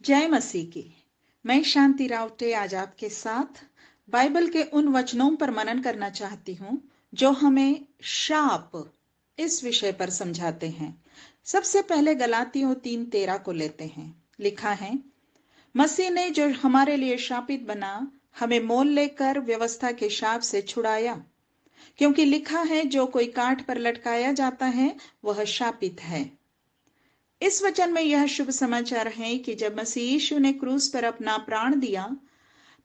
जय मसीह की। मैं शांति रावटे आज आपके साथ बाइबल के उन वचनों पर मनन करना चाहती हूँ जो हमें शाप इस विषय पर समझाते हैं। सबसे पहले गलातियों 3:13 को लेते हैं। लिखा है, मसीह ने जो हमारे लिए शापित बना हमें मोल लेकर व्यवस्था के शाप से छुड़ाया, क्योंकि लिखा है जो कोई काठ पर लटकाया जाता है वह शापित है। इस वचन में यह शुभ समाचार है कि जब मसीह यीशु ने क्रूस पर अपना प्राण दिया,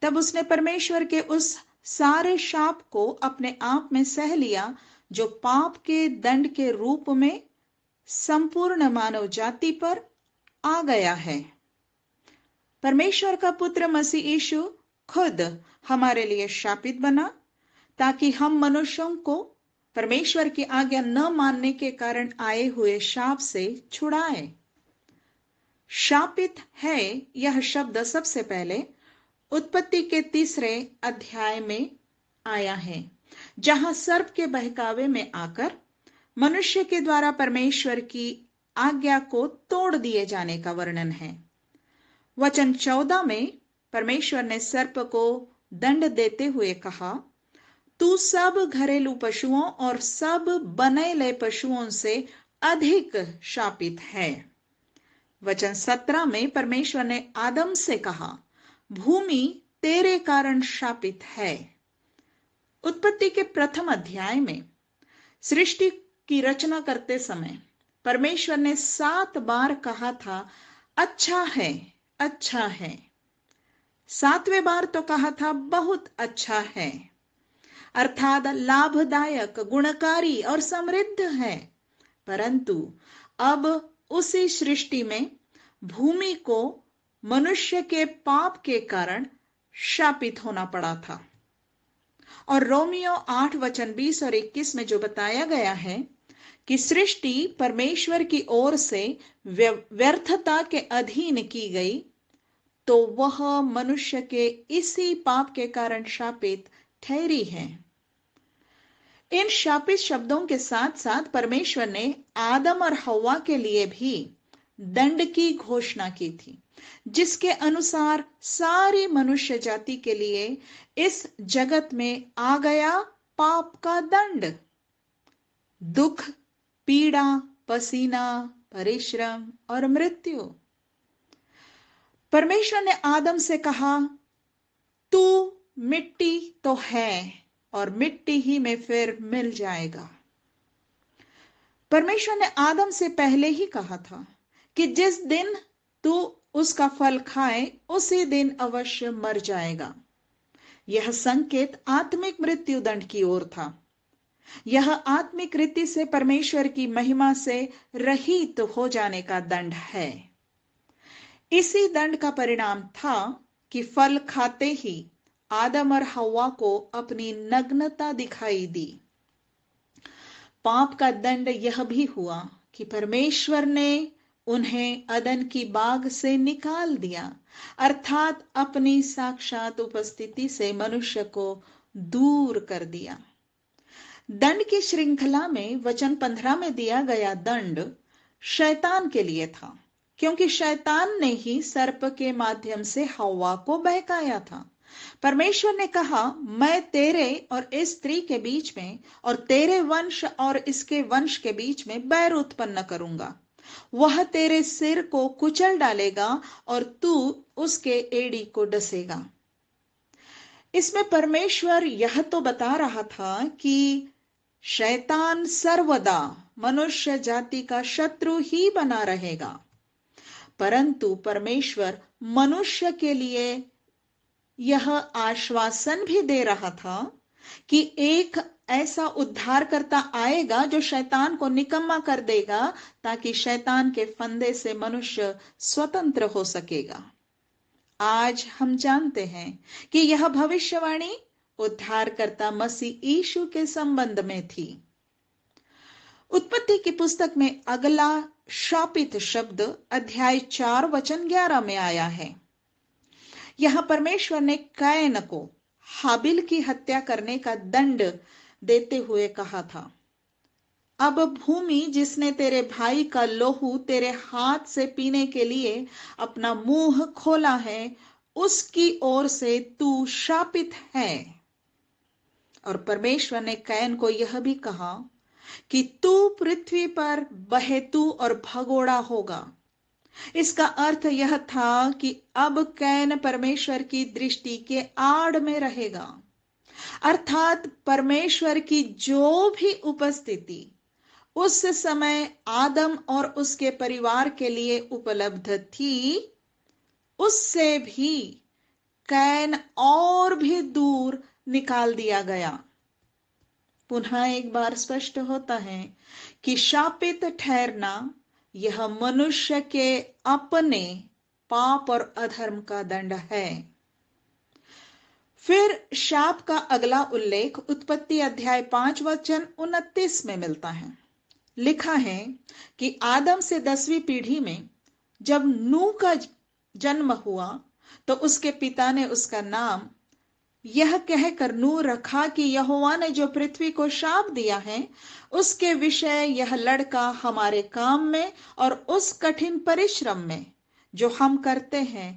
तब उसने परमेश्वर के उस सारे शाप को अपने आप में सह लिया जो पाप के दंड के रूप में संपूर्ण मानव जाति पर आ गया है। परमेश्वर का पुत्र मसीह यीशु खुद हमारे लिए शापित बना ताकि हम मनुष्यों को परमेश्वर की आज्ञा न मानने के कारण आए हुए शाप से छुड़ाए। शापित है यह शब्द सबसे पहले उत्पत्ति के 3 अध्याय में आया है, जहां सर्प के बहकावे में आकर मनुष्य के द्वारा परमेश्वर की आज्ञा को तोड़ दिए जाने का वर्णन है। वचन 14 में परमेश्वर ने सर्प को दंड देते हुए कहा, तू सब घरेलू पशुओं और सब बनेले पशुओं से अधिक शापित है। वचन 17 में परमेश्वर ने आदम से कहा, भूमि तेरे कारण शापित है। उत्पत्ति के 1 अध्याय में सृष्टि की रचना करते समय परमेश्वर ने 7 बार कहा था, अच्छा है, अच्छा है। 7वें बार तो कहा था, बहुत अच्छा है, अर्थात लाभदायक, गुणकारी और समृद्ध है। परंतु अब उसी सृष्टि में भूमि को मनुष्य के पाप के कारण शापित होना पड़ा था। और रोमियो 8 वचन 20 और 21 में जो बताया गया है कि सृष्टि परमेश्वर की ओर से व्यर्थता के अधीन की गई, तो वह मनुष्य के इसी पाप के कारण शापित ठहरी है। इन शापित शब्दों के साथ साथ परमेश्वर ने आदम और हव्वा के लिए भी दंड की घोषणा की थी, जिसके अनुसार सारी मनुष्य जाति के लिए इस जगत में आ गया पाप का दंड, दुख, पीड़ा, पसीना, परिश्रम और मृत्यु। परमेश्वर ने आदम से कहा, तू मिट्टी तो है और मिट्टी ही में फिर मिल जाएगा। परमेश्वर ने आदम से पहले ही कहा था कि जिस दिन तू उसका फल खाए उसी दिन अवश्य मर जाएगा। यह संकेत आत्मिक मृत्यु दंड की ओर था। यह आत्मिक रीति से परमेश्वर की महिमा से रहित हो जाने का दंड है। इसी दंड का परिणाम था कि फल खाते ही आदम और हव्वा को अपनी नग्नता दिखाई दी। पाप का दंड यह भी हुआ कि परमेश्वर ने उन्हें अदन की बाग से निकाल दिया, अर्थात अपनी साक्षात उपस्थिति से मनुष्य को दूर कर दिया। दंड की श्रृंखला में वचन 15 में दिया गया दंड शैतान के लिए था, क्योंकि शैतान ने ही सर्प के माध्यम से हव्वा को बहकाया था। परमेश्वर ने कहा, मैं तेरे और इस स्त्री के बीच में और तेरे वंश और इसके वंश के बीच में बैर उत्पन्न करूंगा। वह तेरे सिर को कुचल डालेगा और तू उसके एड़ी को डसेगा। इसमें परमेश्वर यह तो बता रहा था कि शैतान सर्वदा मनुष्य जाति का शत्रु ही बना रहेगा, परंतु परमेश्वर मनुष्य के लिए यह आश्वासन भी दे रहा था कि एक ऐसा उद्धारकर्ता आएगा जो शैतान को निकम्मा कर देगा, ताकि शैतान के फंदे से मनुष्य स्वतंत्र हो सकेगा। आज हम जानते हैं कि यह भविष्यवाणी उद्धारकर्ता मसीह यीशु के संबंध में थी। उत्पत्ति की पुस्तक में अगला शापित शब्द अध्याय 4 वचन 11 में आया है। यहां परमेश्वर ने कैन को हाबिल की हत्या करने का दंड देते हुए कहा था, अब भूमि जिसने तेरे भाई का लोहू तेरे हाथ से पीने के लिए अपना मुंह खोला है, उसकी ओर से तू शापित है। और परमेश्वर ने कैन को यह भी कहा कि तू पृथ्वी पर बहेतू और भगोड़ा होगा। इसका अर्थ यह था कि अब कैन परमेश्वर की दृष्टि के आड़ में रहेगा, अर्थात परमेश्वर की जो भी उपस्थिति उस समय आदम और उसके परिवार के लिए उपलब्ध थी, उससे भी कैन और भी दूर निकाल दिया गया। पुनः एक बार स्पष्ट होता है कि शापित ठहरना यह मनुष्य के अपने पाप और अधर्म का दंड है। फिर शाप का अगला उल्लेख उत्पत्ति अध्याय 5 वचन 29 में मिलता है। लिखा है कि आदम से 10वीं पीढ़ी में जब नूह का जन्म हुआ तो उसके पिता ने उसका नाम यह कहकर नूह रखा कि यहोवा ने जो पृथ्वी को शाप दिया है उसके विषय यह लड़का हमारे काम में और उस कठिन परिश्रम में जो हम करते हैं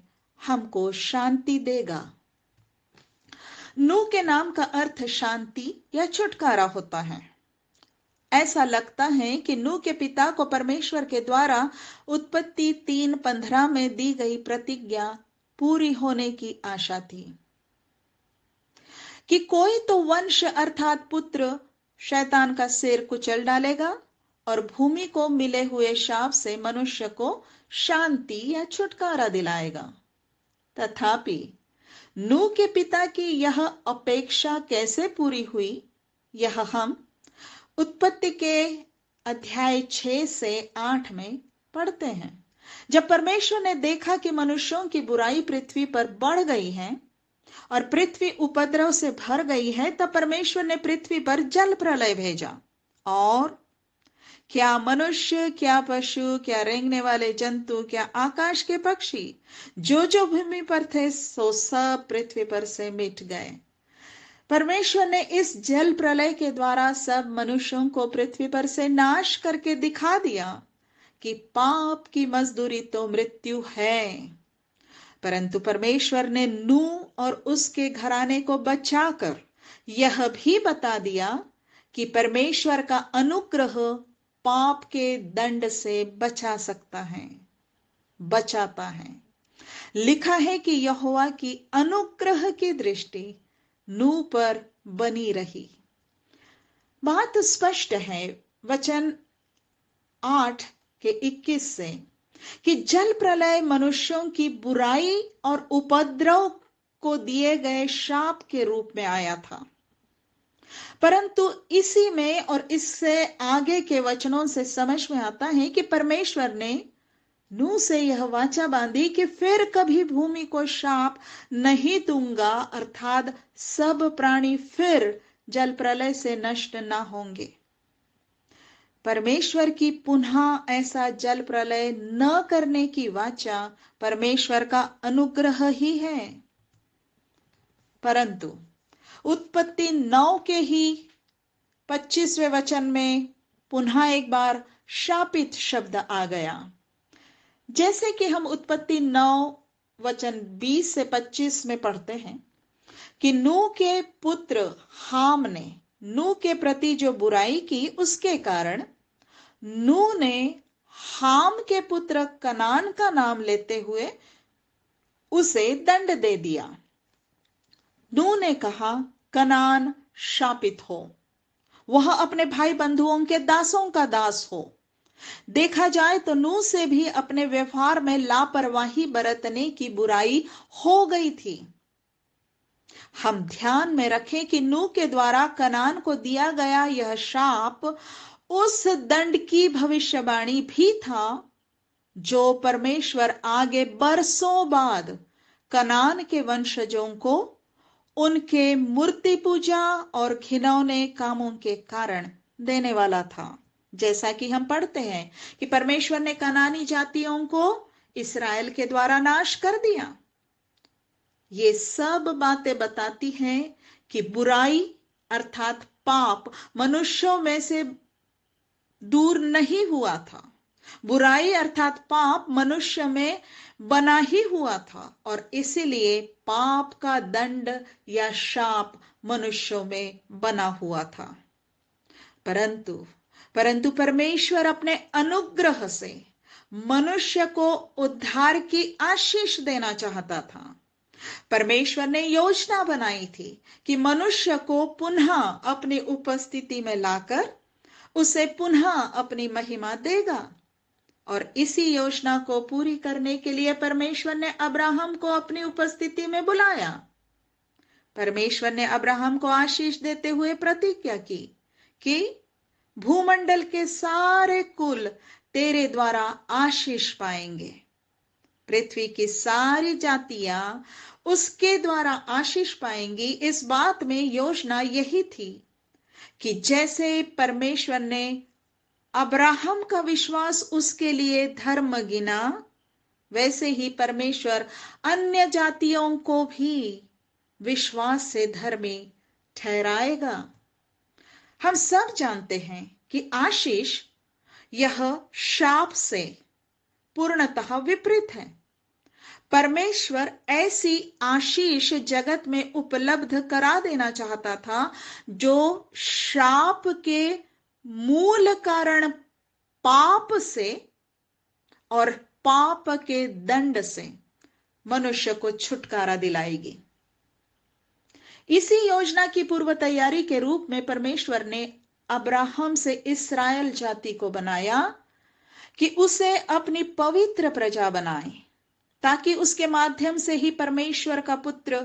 हमको शांति देगा। नूह के नाम का अर्थ शांति या छुटकारा होता है। ऐसा लगता है कि नूह के पिता को परमेश्वर के द्वारा उत्पत्ति 3:15 में दी गई प्रतिज्ञा पूरी होने की आशा थी कि कोई तो वंश अर्थात पुत्र शैतान का सिर कुचल डालेगा और भूमि को मिले हुए शाप से मनुष्य को शांति या छुटकारा दिलाएगा। तथापि नूह के पिता की यह अपेक्षा कैसे पूरी हुई, यह हम उत्पत्ति के अध्याय 6 से 8 में पढ़ते हैं। जब परमेश्वर ने देखा कि मनुष्यों की बुराई पृथ्वी पर बढ़ गई है और पृथ्वी उपद्रव से भर गई है, तब परमेश्वर ने पृथ्वी पर जल प्रलय भेजा और क्या मनुष्य, क्या पशु, क्या रेंगने वाले जंतु, क्या आकाश के पक्षी, जो जो भूमि पर थे सो सब पृथ्वी पर से मिट गए। परमेश्वर ने इस जल प्रलय के द्वारा सब मनुष्यों को पृथ्वी पर से नाश करके दिखा दिया कि पाप की मजदूरी तो मृत्यु है। परंतु परमेश्वर ने नूह और उसके घराने को बचाकर यह भी बता दिया कि परमेश्वर का अनुग्रह पाप के दंड से बचा सकता है, बचाता है। लिखा है कि यहोवा की अनुग्रह की दृष्टि नूह पर बनी रही। बात स्पष्ट है वचन 8 के 21 से कि जल प्रलय मनुष्यों की बुराई और उपद्रव को दिए गए शाप के रूप में आया था। परंतु इसी में और इससे आगे के वचनों से समझ में आता है कि परमेश्वर ने नूह से यह वाचा बांधी कि फिर कभी भूमि को शाप नहीं दूंगा, अर्थात सब प्राणी फिर जल प्रलय से नष्ट ना होंगे। परमेश्वर की पुनः ऐसा जल प्रलय न करने की वाचा परमेश्वर का अनुग्रह ही है। परंतु उत्पत्ति 9 के ही 25वें वचन में पुनः एक बार शापित शब्द आ गया। जैसे कि हम उत्पत्ति 9 वचन 20 से 25 में पढ़ते हैं कि नूह के पुत्र हाम ने नूह के प्रति जो बुराई की, उसके कारण नूह ने हाम के पुत्र कनान का नाम लेते हुए उसे दंड दे दिया। नूह ने कहा, कनान शापित हो, वह अपने भाई बंधुओं के दासों का दास हो। देखा जाए तो नूह से भी अपने व्यवहार में लापरवाही बरतने की बुराई हो गई थी। हम ध्यान में रखें कि नूह के द्वारा कनान को दिया गया यह शाप उस दंड की भविष्यवाणी भी था जो परमेश्वर आगे बरसों बाद कनान के वंशजों को उनके मूर्ति पूजा और घिनौने कामों के कारण देने वाला था। जैसा कि हम पढ़ते हैं कि परमेश्वर ने कनानी जातियों को इस्राएल के द्वारा नाश कर दिया। ये सब बातें बताती हैं कि बुराई अर्थात पाप मनुष्यों में से दूर नहीं हुआ था। बुराई अर्थात पाप मनुष्य में बना ही हुआ था और इसीलिए पाप का दंड या शाप मनुष्यों में बना हुआ था। परंतु परंतु परमेश्वर अपने अनुग्रह से मनुष्य को उद्धार की आशीष देना चाहता था। परमेश्वर ने योजना बनाई थी कि मनुष्य को पुनः अपनी उपस्थिति में लाकर उसे पुनः अपनी महिमा देगा और इसी योजना को पूरी करने के लिए परमेश्वर ने अब्राहम को अपनी उपस्थिति में बुलाया। परमेश्वर ने अब्राहम को आशीष देते हुए प्रतिज्ञा की कि भूमंडल के सारे कुल तेरे द्वारा आशीष पाएंगे। पृथ्वी की सारी जातियां उसके द्वारा आशीष पाएंगी। इस बात में योजना यही थी कि जैसे परमेश्वर ने अब्राहम का विश्वास उसके लिए धर्म गिना, वैसे ही परमेश्वर अन्य जातियों को भी विश्वास से धर्मी ठहराएगा। हम सब जानते हैं कि आशीष यह शाप से पूर्णतः विपरीत है। परमेश्वर ऐसी आशीष जगत में उपलब्ध करा देना चाहता था जो शाप के मूल कारण पाप से और पाप के दंड से मनुष्य को छुटकारा दिलाएगी। इसी योजना की पूर्व तैयारी के रूप में परमेश्वर ने अब्राहम से इस्राएल जाति को बनाया कि उसे अपनी पवित्र प्रजा बनाए, ताकि उसके माध्यम से ही परमेश्वर का पुत्र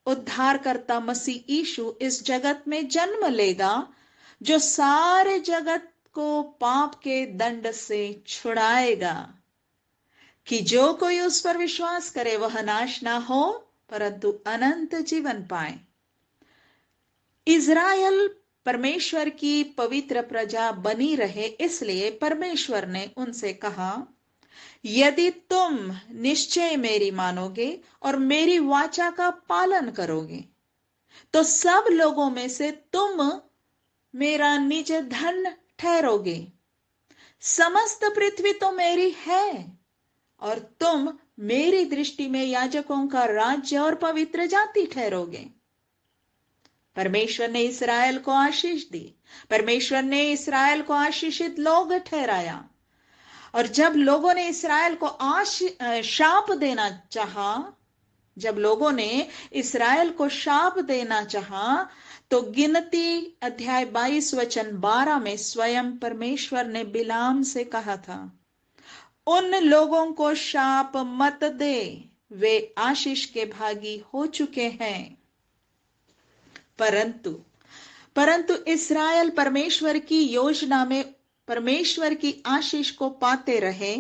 उद्धारकर्ता मसीह यीशु इस जगत में जन्म लेगा, जो सारे जगत को पाप के दंड से छुड़ाएगा, कि जो कोई उस पर विश्वास करे वह नाश ना हो परंतु अनंत जीवन पाए। इज़राइल परमेश्वर की पवित्र प्रजा बनी रहे, इसलिए परमेश्वर ने उनसे कहा, यदि तुम निश्चय मेरी मानोगे और मेरी वाचा का पालन करोगे तो सब लोगों में से तुम मेरा निज धन ठहरोगे। समस्त पृथ्वी तो मेरी है और तुम मेरी दृष्टि में याजकों का राज्य और पवित्र जाति ठहरोगे। परमेश्वर ने इस्राएल को आशीष दी। परमेश्वर ने इस्राएल को आशीषित लोग ठहराया। और जब लोगों ने इस्राएल को शाप देना चाहा, जब लोगों ने इस्राएल को शाप देना चाहा, तो गिनती अध्याय 22 वचन 12 में स्वयं परमेश्वर ने बिलाम से कहा था, उन लोगों को शाप मत दे, वे आशीष के भागी हो चुके हैं। परंतु इस्राएल परमेश्वर की योजना में परमेश्वर की आशीष को पाते रहे,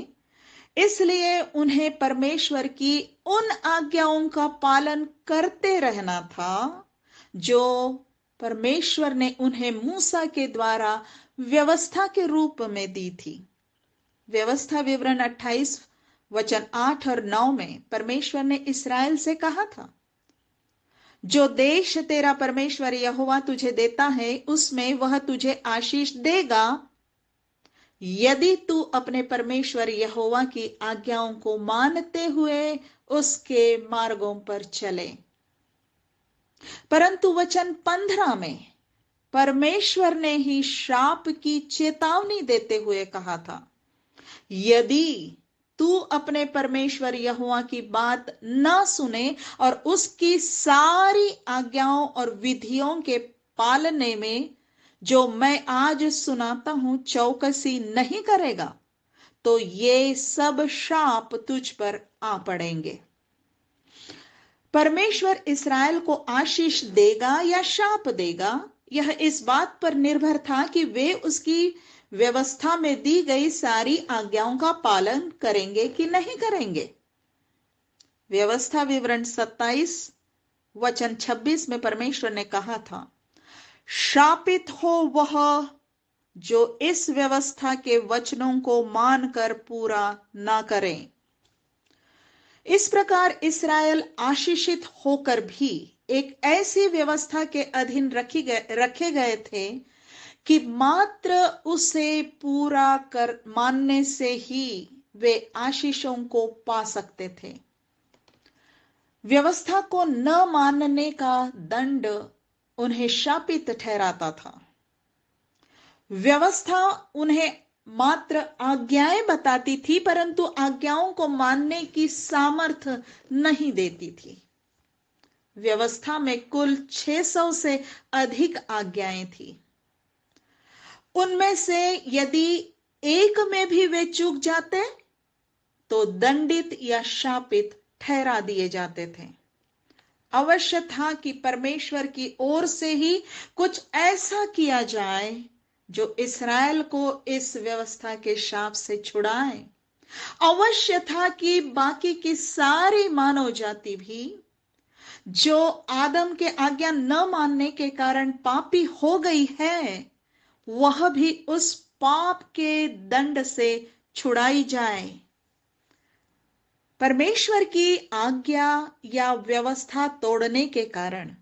इसलिए उन्हें परमेश्वर की उन आज्ञाओं का पालन करते रहना था जो परमेश्वर ने उन्हें मूसा के द्वारा व्यवस्था के रूप में दी थी। व्यवस्था विवरण 28 वचन 8 और 9 में परमेश्वर ने इस्राएल से कहा था, जो देश तेरा परमेश्वर यहोवा तुझे देता है उसमें वह तुझे आशीष देगा, यदि तू अपने परमेश्वर यहोवा की आज्ञाओं को मानते हुए उसके मार्गों पर चले। परंतु वचन 15 में परमेश्वर ने ही शाप की चेतावनी देते हुए कहा था, यदि तू अपने परमेश्वर यहोवा की बात ना सुने और उसकी सारी आज्ञाओं और विधियों के पालने में जो मैं आज सुनाता हूं चौकसी नहीं करेगा, तो ये सब शाप तुझ पर आ पड़ेंगे। परमेश्वर इस्राएल को आशीष देगा या शाप देगा, यह इस बात पर निर्भर था कि वे उसकी व्यवस्था में दी गई सारी आज्ञाओं का पालन करेंगे कि नहीं करेंगे। व्यवस्था विवरण 27 वचन 26 में परमेश्वर ने कहा था, शापित हो वह जो इस व्यवस्था के वचनों को मानकर पूरा ना करें। इस प्रकार इस्राएल आशीषित होकर भी एक ऐसी व्यवस्था के अधीन रखे गए थे कि मात्र उसे पूरा कर मानने से ही वे आशीषों को पा सकते थे। व्यवस्था को न मानने का दंड उन्हें शापित ठहराता था। व्यवस्था उन्हें मात्र आज्ञाएं बताती थी, परंतु आज्ञाओं को मानने की सामर्थ्य नहीं देती थी। व्यवस्था में कुल 600 से अधिक आज्ञाएं थी। उनमें से यदि एक में भी वे चूक जाते तो दंडित या शापित ठहरा दिए जाते थे। अवश्य था कि परमेश्वर की ओर से ही कुछ ऐसा किया जाए जो इस्राएल को इस व्यवस्था के शाप से छुड़ाए। अवश्य था कि बाकी की सारी मानव जाति भी, जो आदम के आज्ञा न मानने के कारण पापी हो गई है, वह भी उस पाप के दंड से छुड़ाई जाए। परमेश्वर की आज्ञा या व्यवस्था तोड़ने के कारण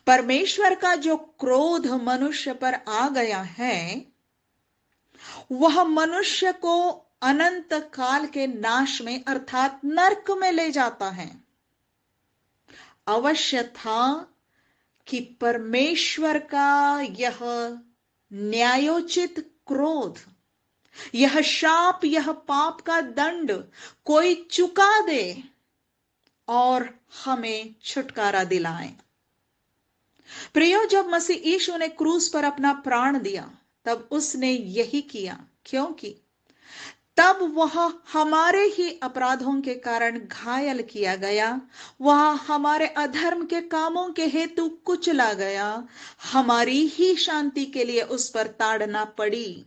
परमेश्वर का जो क्रोध मनुष्य पर आ गया है, वह मनुष्य को अनंत काल के नाश में अर्थात नरक में ले जाता है। अवश्य था कि परमेश्वर का यह न्यायोचित क्रोध, यह शाप, यह पाप का दंड कोई चुका दे और हमें छुटकारा दिलाए। प्रियो, जब मसीह यीशु ने क्रूस पर अपना प्राण दिया तब उसने यही किया, क्योंकि तब वह हमारे ही अपराधों के कारण घायल किया गया, वह हमारे अधर्म के कामों के हेतु कुचला गया, हमारी ही शांति के लिए उस पर ताड़ना पड़ी।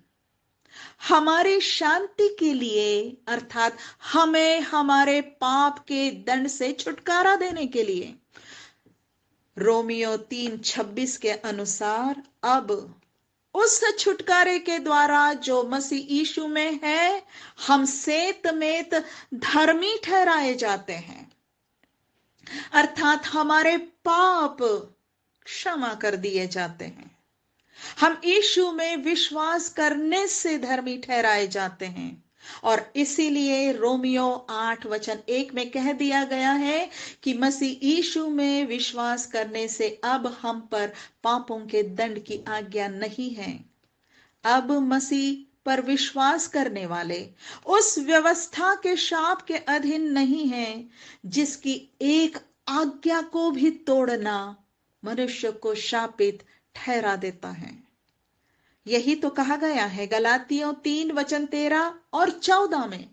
हमारी शांति के लिए अर्थात हमें हमारे पाप के दंड से छुटकारा देने के लिए। रोमियो 3:26 के अनुसार अब उस छुटकारे के द्वारा जो मसीह यीशु में है, हम सेतमेत धर्मी ठहराए जाते हैं, अर्थात हमारे पाप क्षमा कर दिए जाते हैं। हम यीशु में विश्वास करने से धर्मी ठहराए जाते हैं, और इसीलिए रोमियो 8:1 में कह दिया गया है कि मसीह यीशु में विश्वास करने से अब हम पर पापों के दंड की आज्ञा नहीं है। अब मसीह पर विश्वास करने वाले उस व्यवस्था के शाप के अधीन नहीं हैं, जिसकी एक आज्ञा को भी तोड़ना मनुष्य को शापित ठहरा देता है। यही तो कहा गया है गलातियों 3:13 और 14 में,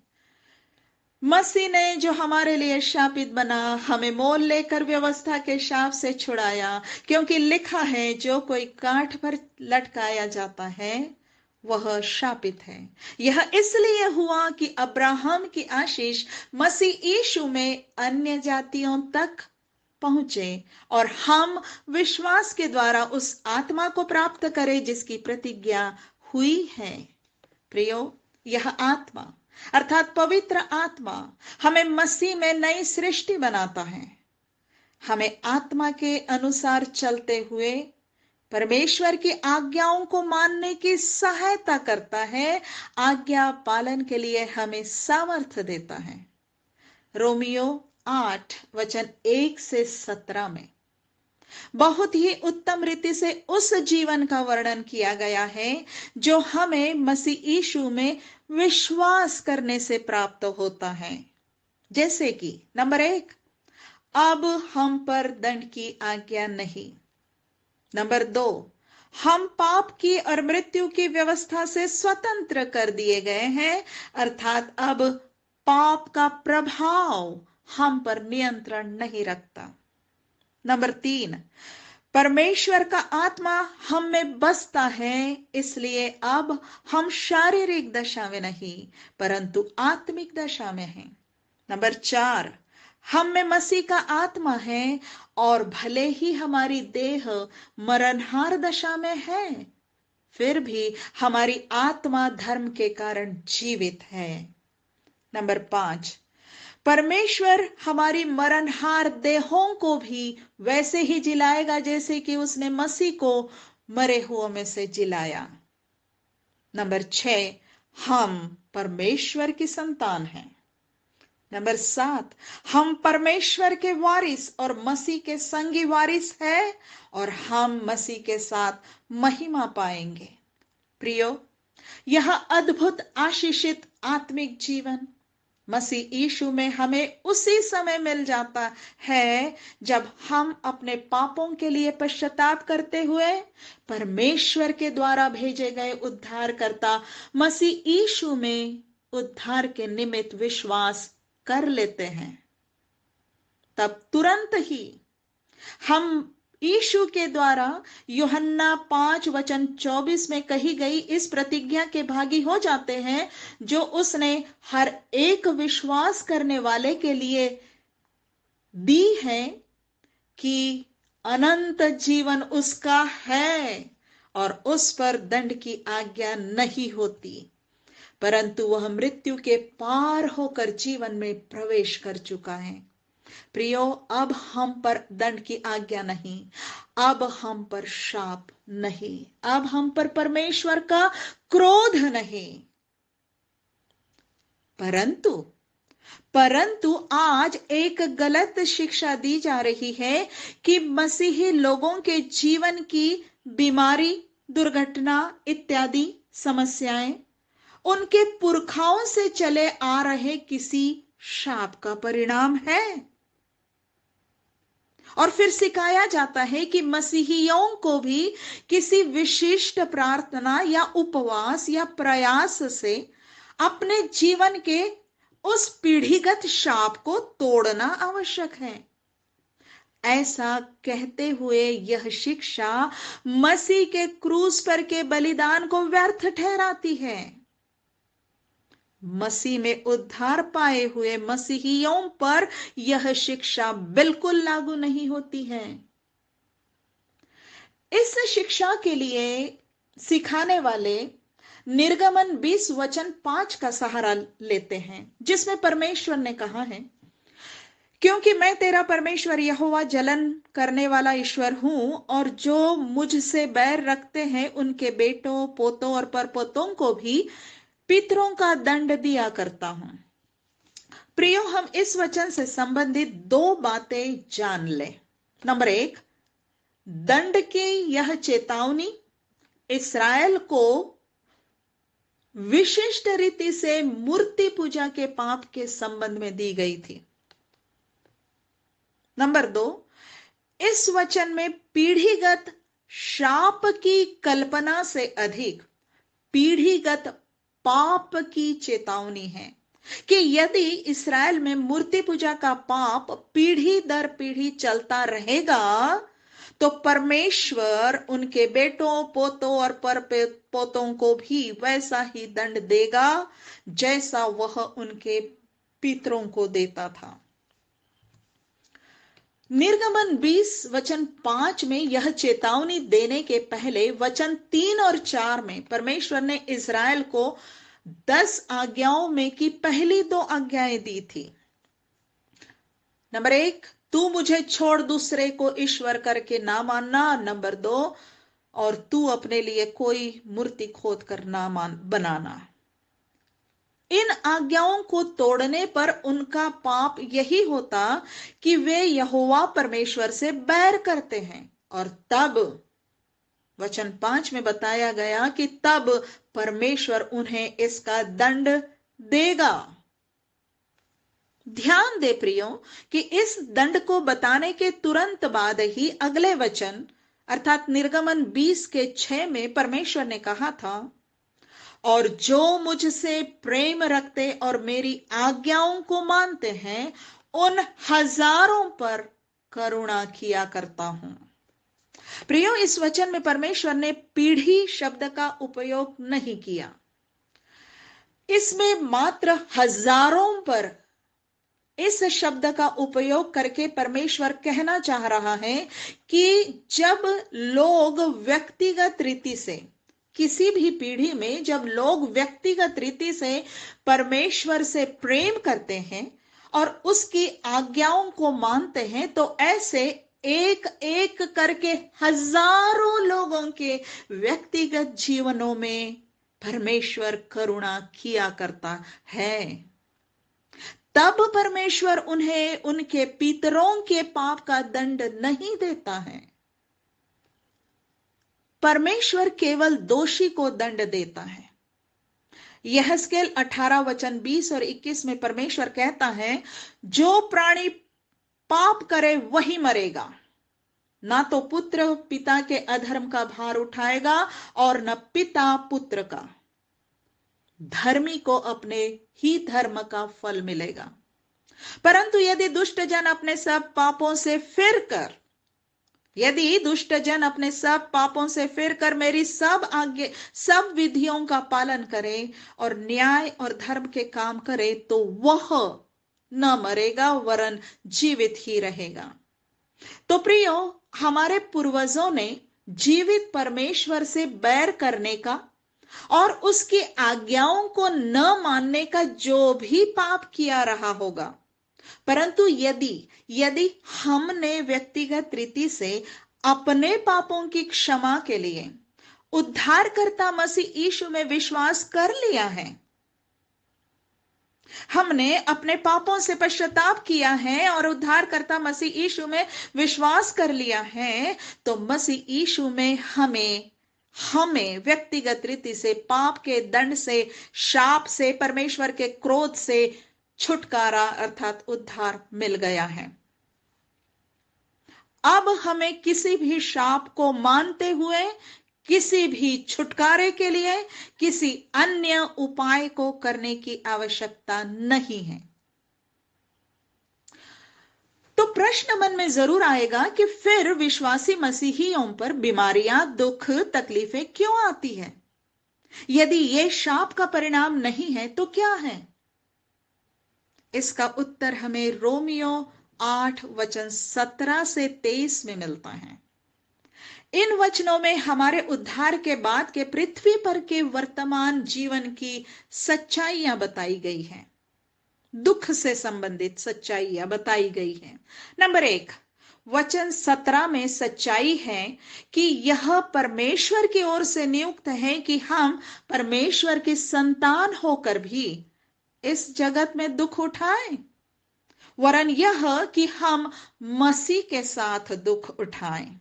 मसीह ने जो हमारे लिए शापित बना, हमें मोल लेकर व्यवस्था के शाप से छुड़ाया, क्योंकि लिखा है जो कोई काठ पर लटकाया जाता है वह शापित है। यह इसलिए हुआ कि अब्राहम की आशीष मसीह यीशु में अन्य जातियों तक पहुंचे और हम विश्वास के द्वारा उस आत्मा को प्राप्त करें जिसकी प्रतिज्ञा हुई है। प्रियो, यह आत्मा अर्थात पवित्र आत्मा हमें मसीह में नई सृष्टि बनाता है। हमें आत्मा के अनुसार चलते हुए परमेश्वर की आज्ञाओं को मानने की सहायता करता है, आज्ञा पालन के लिए हमें सामर्थ्य देता है। रोमियो 8:1-17 में बहुत ही उत्तम रीति से उस जीवन का वर्णन किया गया है जो हमें मसीह यीशु में विश्वास करने से प्राप्त होता है। जैसे कि नंबर 1, अब हम पर दंड की आज्ञा नहीं। नंबर 2, हम पाप की और मृत्यु की व्यवस्था से स्वतंत्र कर दिए गए हैं, अर्थात अब पाप का प्रभाव हम पर नियंत्रण नहीं रखता। नंबर 3, परमेश्वर का आत्मा हम में बसता है, इसलिए अब हम शारीरिक दशा में नहीं परंतु आत्मिक दशा में हैं। नंबर 4, हम में मसीह का आत्मा है और भले ही हमारी देह मरणहार दशा में है, फिर भी हमारी आत्मा धर्म के कारण जीवित है। नंबर 5, परमेश्वर हमारी मरणहार देहों को भी वैसे ही जिलाएगा जैसे कि उसने मसीह को मरे हुओं में से जिलाया। नंबर 6, हम परमेश्वर की संतान हैं। नंबर 7, हम परमेश्वर के वारिस और मसीह के संगी वारिस हैं और हम मसीह के साथ महिमा पाएंगे। प्रियो, यह अद्भुत आशीषित आत्मिक जीवन मसीह यीशु में हमें उसी समय मिल जाता है जब हम अपने पापों के लिए पश्चाताप करते हुए परमेश्वर के द्वारा भेजे गए उद्धारकर्ता मसीह यीशु में उद्धार के निमित्त विश्वास कर लेते हैं। तब तुरंत ही हम यीशु के द्वारा यूहन्ना 5:24 में कही गई इस प्रतिज्ञा के भागी हो जाते हैं जो उसने हर एक विश्वास करने वाले के लिए दी है कि अनंत जीवन उसका है और उस पर दंड की आज्ञा नहीं होती, परंतु वह मृत्यु के पार होकर जीवन में प्रवेश कर चुका है। प्रियो, अब हम पर दंड की आज्ञा नहीं, अब हम पर शाप नहीं, अब हम पर परमेश्वर का क्रोध नहीं, परंतु आज एक गलत शिक्षा दी जा रही है कि मसीही लोगों के जीवन की बीमारी, दुर्घटना इत्यादि समस्याएं उनके पुरखाओं से चले आ रहे किसी शाप का परिणाम है। और फिर सिखाया जाता है कि मसीहियों को भी किसी विशिष्ट प्रार्थना या उपवास या प्रयास से अपने जीवन के उस पीढ़ीगत शाप को तोड़ना आवश्यक है। ऐसा कहते हुए यह शिक्षा मसीह के क्रूस पर के बलिदान को व्यर्थ ठहराती है। मसीह में उद्धार पाए हुए मसीहियों पर यह शिक्षा बिल्कुल लागू नहीं होती है। इस शिक्षा के लिए सिखाने वाले निर्गमन 20:5 का सहारा लेते हैं, जिसमें परमेश्वर ने कहा है, क्योंकि मैं तेरा परमेश्वर यहोवा जलन करने वाला ईश्वर हूं और जो मुझसे बैर रखते हैं उनके बेटों, पोतों और परपोतों को भी पितरों का दंड दिया करता हूं। प्रियो, हम इस वचन से संबंधित 2 बातें जान लें। नंबर 1, दंड की यह चेतावनी इस्राएल को विशिष्ट रीति से मूर्ति पूजा के पाप के संबंध में दी गई थी। नंबर 2, इस वचन में पीढ़ीगत शाप की कल्पना से अधिक पीढ़ीगत पाप की चेतावनी है कि यदि इस्राएल में मूर्ति पूजा का पाप पीढ़ी दर पीढ़ी चलता रहेगा तो परमेश्वर उनके बेटों, पोतों और परपोतों को भी वैसा ही दंड देगा जैसा वह उनके पितरों को देता था। निर्गमन 20:5 में यह चेतावनी देने के पहले वचन 3 और 4 में परमेश्वर ने इस्राएल को 10 आज्ञाओं में की पहली 2 आज्ञाएं दी थी। नंबर 1, तू मुझे छोड़ दूसरे को ईश्वर करके ना मानना। नंबर 2, और तू अपने लिए कोई मूर्ति खोद कर ना बनाना। इन आज्ञाओं को तोड़ने पर उनका पाप यही होता कि वे यहोवा परमेश्वर से बैर करते हैं और तब वचन 5 में बताया गया कि तब परमेश्वर उन्हें इसका दंड देगा। ध्यान दे प्रियो कि इस दंड को बताने के तुरंत बाद ही अगले वचन अर्थात निर्गमन 20:6 में परमेश्वर ने कहा था, और जो मुझसे प्रेम रखते और मेरी आज्ञाओं को मानते हैं उन हजारों पर करुणा किया करता हूं। प्रियो, इस वचन में परमेश्वर ने पीढ़ी शब्द का उपयोग नहीं किया, इसमें मात्र हजारों पर इस शब्द का उपयोग करके परमेश्वर कहना चाह रहा है कि जब लोग व्यक्तिगत रीति से किसी भी पीढ़ी में जब लोग व्यक्तिगत रीति से परमेश्वर से प्रेम करते हैं और उसकी आज्ञाओं को मानते हैं तो ऐसे एक एक करके हजारों लोगों के व्यक्तिगत जीवनों में परमेश्वर करुणा किया करता है। तब परमेश्वर उन्हें उनके पितरों के पाप का दंड नहीं देता है। परमेश्वर केवल दोषी को दंड देता है। यहेजकेल 18 वचन 20 और 21 में परमेश्वर कहता है, जो प्राणी पाप करे वही मरेगा, ना तो पुत्र पिता के अधर्म का भार उठाएगा और न पिता पुत्र का। धर्मी को अपने ही धर्म का फल मिलेगा। परंतु यदि दुष्ट जन अपने सब पापों से फिरकर मेरी सब विधियों का पालन करे और न्याय और धर्म के काम करे, तो वह न मरेगा वरन जीवित ही रहेगा। तो प्रियो, हमारे पूर्वजों ने जीवित परमेश्वर से बैर करने का और उसकी आज्ञाओं को न मानने का जो भी पाप किया रहा होगा, परंतु यदि हमने व्यक्तिगत रीति से अपने पापों की क्षमा के लिए उद्धारकर्ता मसीह यीशु में विश्वास कर लिया है, हमने अपने पापों से पश्चाताप किया है और उद्धारकर्ता मसीह यीशु में विश्वास कर लिया है, तो मसीह यीशु में हमें व्यक्तिगत रीति से पाप के दंड से, शाप से, परमेश्वर के क्रोध से छुटकारा अर्थात उद्धार मिल गया है। अब हमें किसी भी शाप को मानते हुए किसी भी छुटकारे के लिए किसी अन्य उपाय को करने की आवश्यकता नहीं है। तो प्रश्न मन में जरूर आएगा कि फिर विश्वासी मसीहियों पर बीमारियां, दुख, तकलीफें क्यों आती है? यदि ये शाप का परिणाम नहीं है तो क्या है? इसका उत्तर हमें रोमियो 8 वचन 17 से 23 में मिलता है। इन वचनों में हमारे उद्धार के बाद के पृथ्वी पर के वर्तमान जीवन की सच्चाइयां बताई गई हैं। दुख से संबंधित सच्चाइयां बताई गई हैं। नंबर 1, वचन 17 में सच्चाई है कि यह परमेश्वर की ओर से नियुक्त है कि हम परमेश्वर की संतान होकर भी इस जगत में दुख उठाएं, वरन यह कि हम मसीह के साथ दुख उठाएं।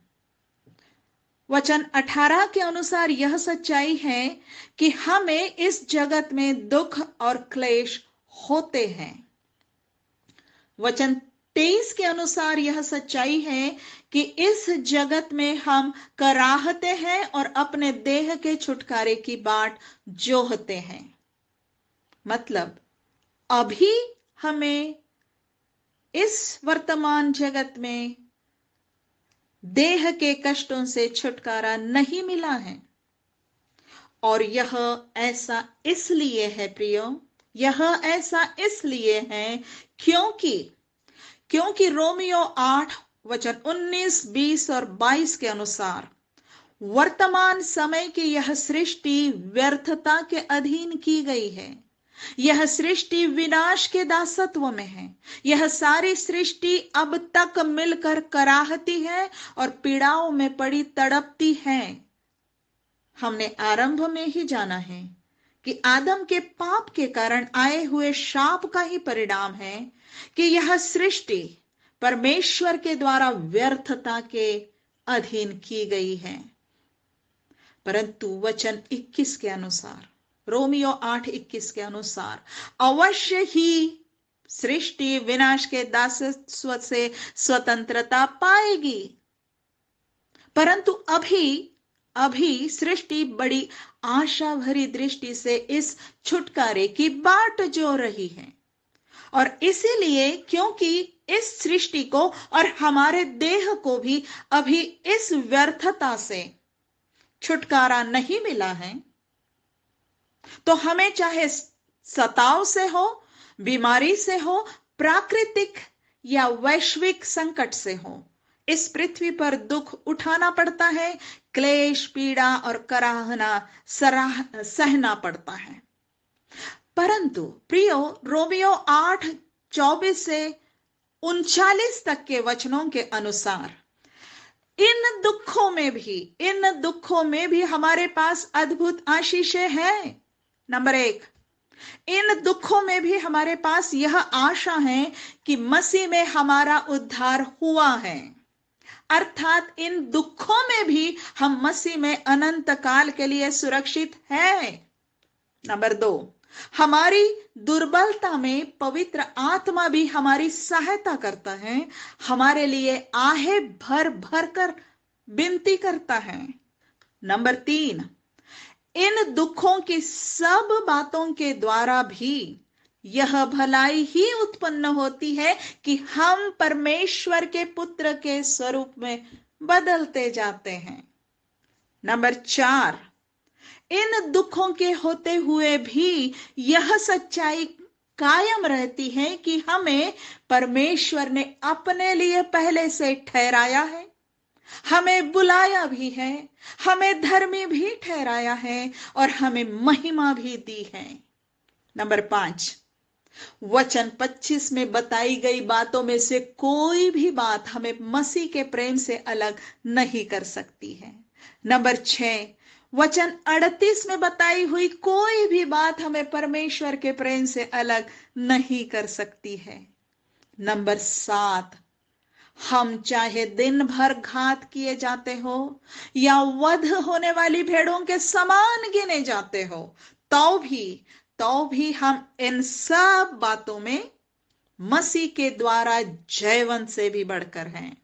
वचन 18 के अनुसार यह सच्चाई है कि हमें इस जगत में दुख और क्लेश होते हैं। वचन 23 के अनुसार यह सच्चाई है कि इस जगत में हम कराहते हैं और अपने देह के छुटकारे की बाट जोहते हैं। मतलब अभी हमें इस वर्तमान जगत में देह के कष्टों से छुटकारा नहीं मिला है। और यह ऐसा इसलिए है प्रियो, यह ऐसा इसलिए है क्योंकि रोमियो 8 वचन 19, 20 और 22 के अनुसार वर्तमान समय की यह सृष्टि व्यर्थता के अधीन की गई है। यह सृष्टि विनाश के दासत्व में है। यह सारी सृष्टि अब तक मिलकर कराहती है और पीड़ाओं में पड़ी तड़पती है। हमने आरंभ में ही जाना है कि आदम के पाप के कारण आए हुए शाप का ही परिणाम है कि यह सृष्टि परमेश्वर के द्वारा व्यर्थता के अधीन की गई है। परंतु वचन 21 के अनुसार, रोमियो 8:21 के अनुसार अवश्य ही सृष्टि विनाश के दासत्व से स्वतंत्रता पाएगी। परंतु अभी सृष्टि बड़ी आशा भरी दृष्टि से इस छुटकारे की बाट जो रही है। और इसीलिए क्योंकि इस सृष्टि को और हमारे देह को भी अभी इस व्यर्थता से छुटकारा नहीं मिला है, तो हमें चाहे सताव से हो, बीमारी से हो, प्राकृतिक या वैश्विक संकट से हो, इस पृथ्वी पर दुख उठाना पड़ता है, क्लेश, पीड़ा और कराहना सहना पड़ता है। परंतु प्रियो, रोमियो 8:24 से 39 तक के वचनों के अनुसार इन दुखों में भी हमारे पास अद्भुत आशीषें हैं। नंबर एक, इन दुखों में भी हमारे पास यह आशा है कि मसीह में हमारा उद्धार हुआ है, अर्थात इन दुखों में भी हम मसीह में अनंत काल के लिए सुरक्षित हैं। नंबर दो, हमारी दुर्बलता में पवित्र आत्मा भी हमारी सहायता करता है, हमारे लिए आहे भर भर कर विनती करता है। नंबर तीन, इन दुखों की सब बातों के द्वारा भी यह भलाई ही उत्पन्न होती है कि हम परमेश्वर के पुत्र के स्वरूप में बदलते जाते हैं। नंबर चार, इन दुखों के होते हुए भी यह सच्चाई कायम रहती है कि हमें परमेश्वर ने अपने लिए पहले से ठहराया है, हमें बुलाया भी है, हमें धर्मी भी ठहराया है और हमें महिमा भी दी है। नंबर पांच, वचन 25 में बताई गई बातों में से कोई भी बात हमें मसीह के प्रेम से अलग नहीं कर सकती है। नंबर 6, वचन 38 में बताई हुई कोई भी बात हमें परमेश्वर के प्रेम से अलग नहीं कर सकती है। नंबर 7, हम चाहे दिन भर घात किए जाते हो या वध होने वाली भेड़ों के समान गिने जाते हो, तो भी हम इन सब बातों में मसीह के द्वारा जयवंत से भी बढ़कर हैं।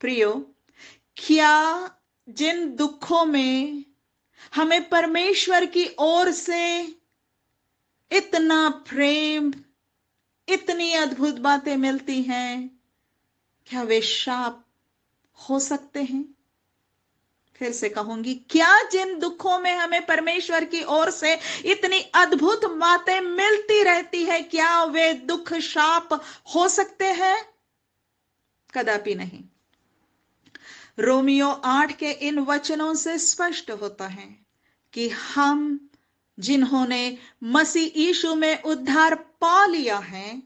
प्रियो, क्या जिन दुखों में हमें परमेश्वर की ओर से इतना प्रेम, इतनी अद्भुत बातें मिलती हैं, क्या वे शाप हो सकते हैं? फिर से कहूंगी, क्या जिन दुखों में हमें परमेश्वर की ओर से इतनी अद्भुत बातें मिलती रहती है, क्या वे दुख शाप हो सकते हैं? कदापि नहीं। रोमियो 8 के इन वचनों से स्पष्ट होता है कि हम जिन्होंने मसीह यीशु में उद्धार पा लिया है,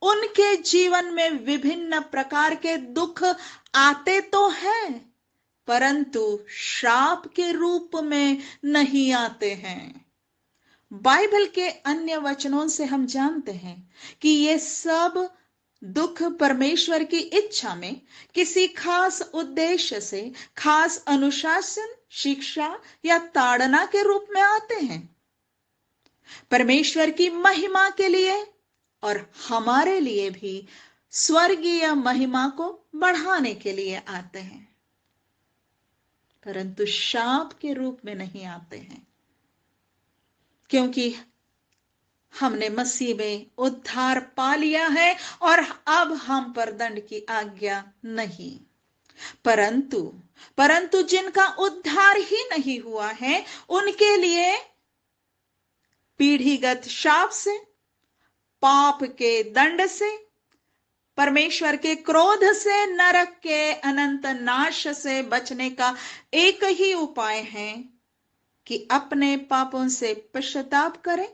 उनके जीवन में विभिन्न प्रकार के दुख आते तो हैं, परंतु शाप के रूप में नहीं आते हैं। बाइबल के अन्य वचनों से हम जानते हैं कि ये सब दुख परमेश्वर की इच्छा में किसी खास उद्देश्य से, खास अनुशासन, शिक्षा या ताड़ना के रूप में आते हैं, परमेश्वर की महिमा के लिए और हमारे लिए भी स्वर्गीय महिमा को बढ़ाने के लिए आते हैं, परंतु शाप के रूप में नहीं आते हैं, क्योंकि हमने मसीह में उद्धार पा लिया है और अब हम पर दंड की आज्ञा नहीं। परंतु जिनका उद्धार ही नहीं हुआ है, उनके लिए पीढ़ीगत शाप से, पाप के दंड से, परमेश्वर के क्रोध से, नरक के अनंत नाश से बचने का एक ही उपाय है कि अपने पापों से पश्चाताप करें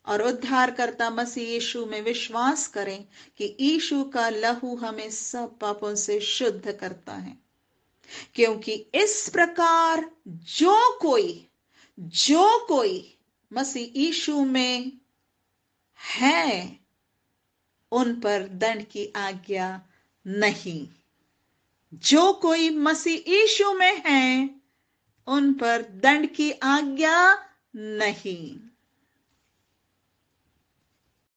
और उद्धारकर्ता मसीह यीशु में विश्वास करें कि यीशु का लहू हमें सब पापों से शुद्ध करता है। क्योंकि इस प्रकार जो कोई मसीह यीशु में है, उन पर दंड की आज्ञा नहीं। जो कोई मसीह यीशु में है, उन पर दंड की आज्ञा नहीं।